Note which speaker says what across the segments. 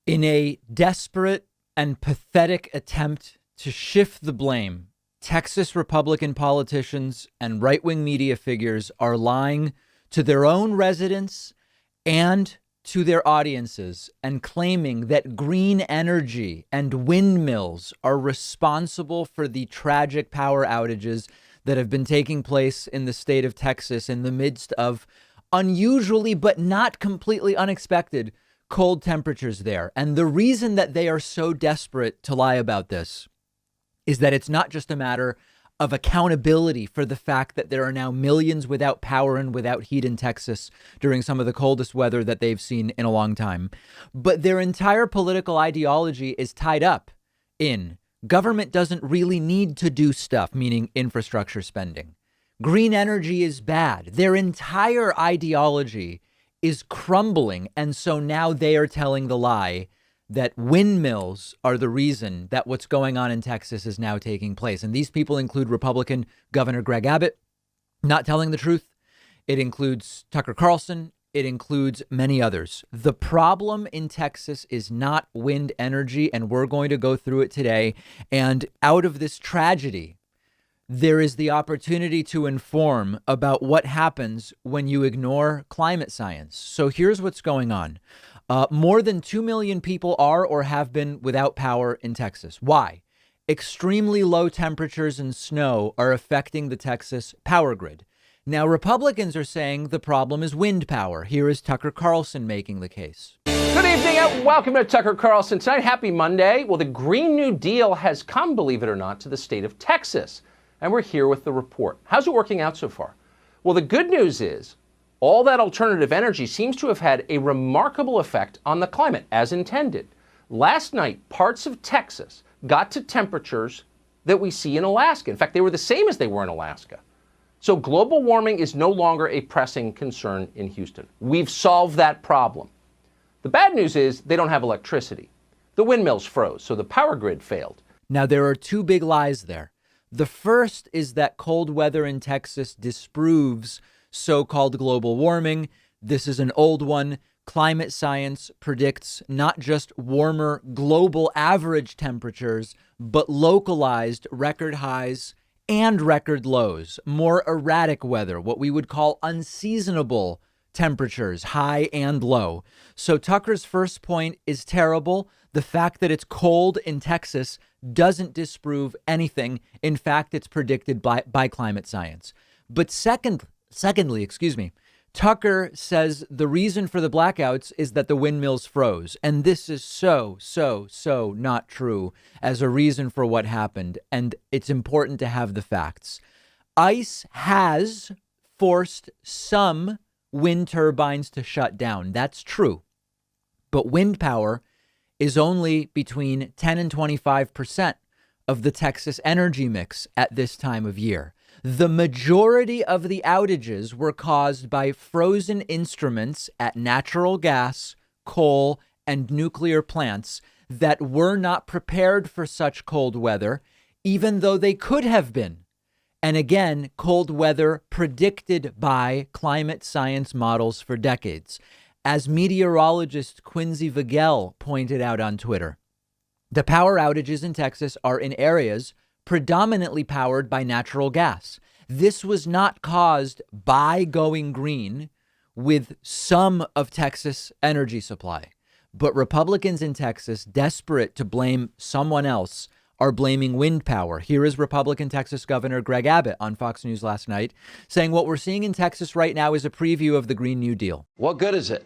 Speaker 1: In a desperate and pathetic attempt to shift the blame, Texas Republican politicians and right-wing media figures are lying to their own residents and to their audiences and claiming that green energy and windmills are responsible for the tragic power outages that have been taking place in the state of Texas in the midst of unusually but not completely unexpected cold temperatures there. And the reason that they are so desperate to lie about this is that it's not just a matter of accountability for the fact that there are now millions without power and without heat in Texas during some of the coldest weather that they've seen in a long time, but their entire political ideology is tied up in government doesn't really need to do stuff, meaning infrastructure spending. Green energy is bad. Their entire ideology is crumbling. And so now they are telling the lie that windmills are the reason that what's going on in Texas is now taking place. And these people include Republican Governor Greg Abbott not telling the truth. It includes Tucker Carlson. It includes many others. The problem in Texas is not wind energy, and we're going to go through it today. And out of this tragedy, there is the opportunity to inform about what happens when you ignore climate science. So here's what's going on. More than 2 million people are or have been without power in Texas. Why? Extremely low temperatures and snow are affecting the Texas power grid. Now, Republicans are saying the problem is wind power. Here is Tucker Carlson making the case.
Speaker 2: Good evening and welcome to Tucker Carlson tonight. Happy Monday. Well, the Green New Deal has come, believe it or not, to the state of Texas. And we're here with the report. How's it working out so far? Well, the good news is all that alternative energy seems to have had a remarkable effect on the climate, as intended. Last night, parts of Texas got to temperatures that we see in Alaska. In fact, they were the same as they were in Alaska. So global warming is no longer a pressing concern in Houston. We've solved that problem. The bad news is they don't have electricity. The windmills froze, so the power grid failed.
Speaker 1: Now, there are two big lies there. The first is that cold weather in Texas disproves so-called global warming. This is an old one. Climate science predicts not just warmer global average temperatures, but localized record highs and record lows, more erratic weather, what we would call unseasonable temperatures, high and low. So Tucker's first point is terrible. The fact that it's cold in Texas doesn't disprove anything. In fact, it's predicted by climate science. But secondly, Tucker says the reason for the blackouts is that the windmills froze. And this is so not true as a reason for what happened. And it's important to have the facts. Ice has forced some wind turbines to shut down. That's true. But wind power is only between 10 and 25% of the Texas energy mix at this time of year. The majority of the outages were caused by frozen instruments at natural gas, coal, and nuclear plants that were not prepared for such cold weather, even though they could have been. And again, cold weather predicted by climate science models for decades. As meteorologist Quincy Vigel pointed out on Twitter, the power outages in Texas are in areas predominantly powered by natural gas. This was not caused by going green with some of Texas energy supply. But Republicans in Texas, desperate to blame someone else, are blaming wind power. Here is Republican Texas Governor Greg Abbott on Fox News last night saying what we're seeing in Texas right now is a preview of the Green New Deal.
Speaker 3: What good is it?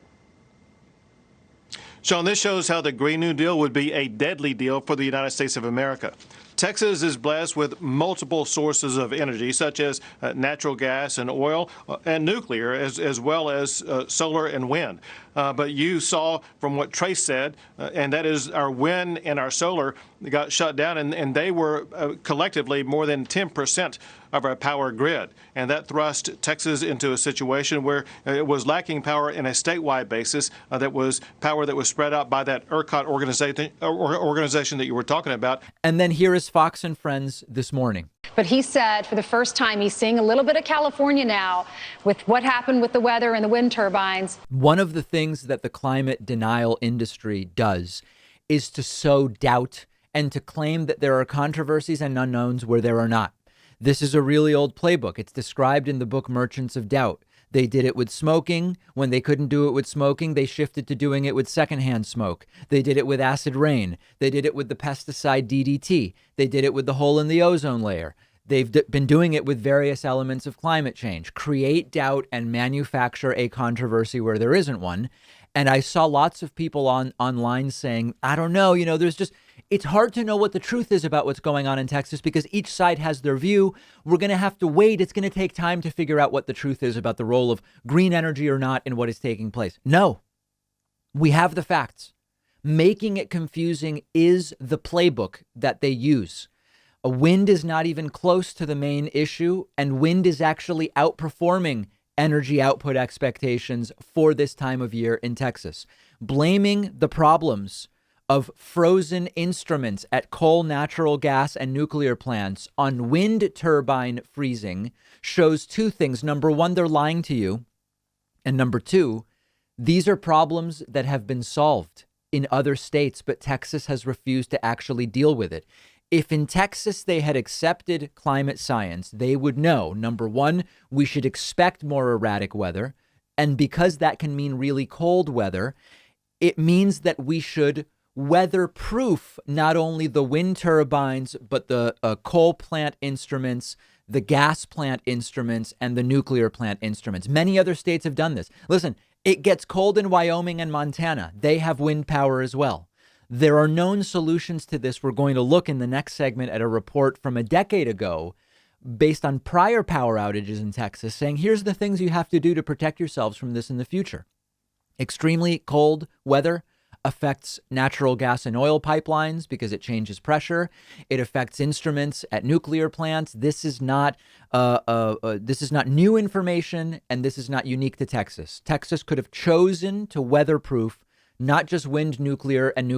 Speaker 4: Sean, this shows how the Green New Deal would be a deadly deal for the United States of America. Texas is blessed with multiple sources of energy, such as natural gas and oil and nuclear, as well as solar and wind. But you saw from what Trace said, and that is our wind and our solar got shut down, and they were collectively more than 10% of our power grid. And that thrust Texas into a situation where it was lacking power in a statewide basis that was power that was spread out by that ERCOT organization that you were talking about.
Speaker 1: And then here is Fox and Friends this morning.
Speaker 3: But he said for the first time, he's seeing a little bit of California now with what happened with the weather and the wind turbines.
Speaker 1: One of the things that the climate denial industry does is to sow doubt and to claim that there are controversies and unknowns where there are not. This is a really old playbook. It's described in the book Merchants of Doubt. They did it with smoking. When they couldn't do it with smoking, they shifted to doing it with secondhand smoke. They did it with acid rain. They did it with the pesticide DDT. They did it with the hole in the ozone layer. They've been doing it with various elements of climate change. Create doubt and manufacture a controversy where there isn't one. And I saw lots of people online saying, I don't know, it's hard to know what the truth is about what's going on in Texas because each side has their view. We're going to have to wait. It's going to take time to figure out what the truth is about the role of green energy or not in what is taking place. No, we have the facts. Making it confusing is the playbook that they use. A wind is not even close to the main issue, and wind is actually outperforming energy output expectations for this time of year in Texas. Blaming the problems of frozen instruments at coal, natural gas, and nuclear plants on wind turbine freezing shows two things. Number one, they're lying to you. And number two, these are problems that have been solved in other states, but Texas has refused to actually deal with it. If in Texas they had accepted climate science, they would know, number one, we should expect more erratic weather. And because that can mean really cold weather, it means that we should weatherproof not only the wind turbines, but the coal plant instruments, the gas plant instruments, and the nuclear plant instruments. Many other states have done this. Listen, it gets cold in Wyoming and Montana. They have wind power as well. There are known solutions to this. We're going to look in the next segment at a report from a decade ago based on prior power outages in Texas saying, here's the things you have to do to protect yourselves from this in the future. Extremely cold weather affects natural gas and oil pipelines because it changes pressure. It affects instruments at nuclear plants. This is not new information, and this is not unique to Texas. Texas could have chosen to weatherproof not just wind, nuclear, and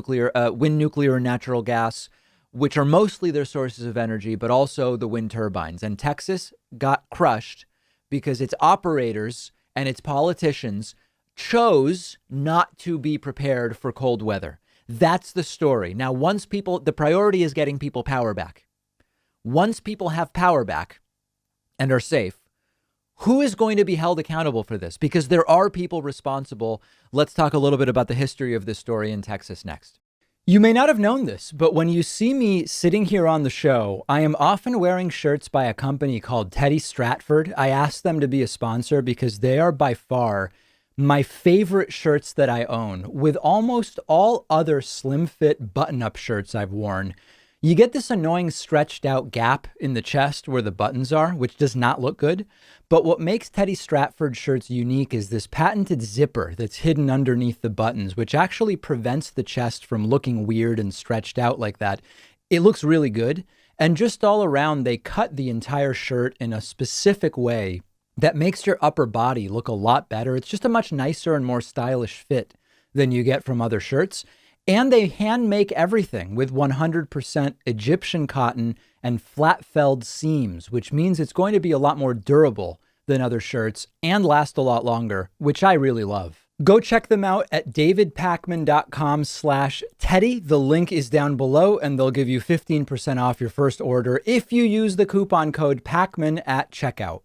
Speaker 1: natural gas, which are mostly their sources of energy, but also the wind turbines. And Texas got crushed because its operators and its politicians chose not to be prepared for cold weather. That's the story. Now, the priority is getting people power back. Once people have power back and are safe, who is going to be held accountable for this? Because there are people responsible. Let's talk a little bit about the history of this story in Texas next. You may not have known this, but when you see me sitting here on the show, I am often wearing shirts by a company called Teddy Stratford. I asked them to be a sponsor because they are by far my favorite shirts that I own. With almost all other slim fit button-up shirts I've worn, you get this annoying stretched out gap in the chest where the buttons are, which does not look good. But what makes Teddy Stratford shirts unique is this patented zipper that's hidden underneath the buttons, which actually prevents the chest from looking weird and stretched out like that. It looks really good. And just all around, they cut the entire shirt in a specific way that makes your upper body look a lot better. It's just a much nicer and more stylish fit than you get from other shirts. And they hand make everything with 100% Egyptian cotton and flat felled seams, which means it's going to be a lot more durable than other shirts and last a lot longer, which I really love. Go check them out at davidpakman.com/Teddy. The link is down below and they'll give you 15% off your first order if you use the coupon code Pakman at checkout.